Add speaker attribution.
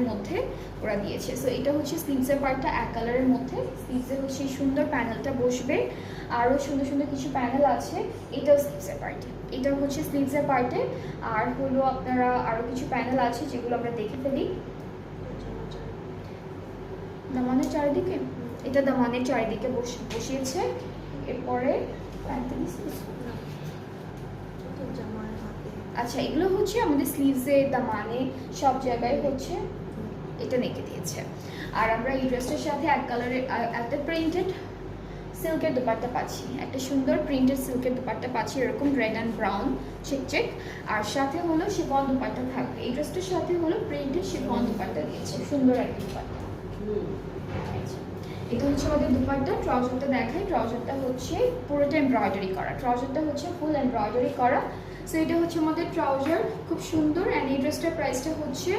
Speaker 1: মধ্যে ওরা দিয়েছে। সো এটা হচ্ছে স্লিভসের পার্টটা এক কালারের মধ্যে, স্লিভসে হচ্ছে সুন্দর প্যানেলটা বসবে, আরও সুন্দর সুন্দর কিছু প্যানেল আছে। এটাও স্লিভসের পার্টে, এটা হচ্ছে স্লিভসের পার্টে। আর হলো আপনারা আরও কিছু প্যানেল আছে যেগুলো আমরা দেখে ফেলি। দামানের চারিদিকে, এটা দামানের চারিদিকে বসিয়েছে। এরপরে আচ্ছা, এগুলো হচ্ছে আমাদের স্লিভসে দামানে সব জায়গায় হচ্ছে এটা নেকে দিয়েছে। আর আমরা এই ড্রেসটার সাথে এক কালারের একটা প্রিন্টেড সিল্কের দুপাট্টা পাচ্ছি, একটা সুন্দর প্রিন্টেড সিল্কের দুপাট্টা পাচ্ছি, এরকম red and brown check check. আর সাথে হলো শিফন দুপাট্টা থাকবে, এই ড্রেসটার সাথে হলো প্রিন্টেড শিফন দুপাট্টা দিয়েছে, সুন্দর একটা দুপাট্টা। এটা হচ্ছে আমাদের দুপাট্টা। ট্রাউজারটা দেখাই, ট্রাউজারটা হচ্ছে পুরোটা এমব্রয়ডারি করা, ট্রাউজারটা হচ্ছে ফুল এমব্রয়ডারি করা। সো এটা হচ্ছে আমাদের ট্রাউজার, খুব সুন্দর। অ্যান্ড এই ড্রেসটার প্রাইসটা হচ্ছে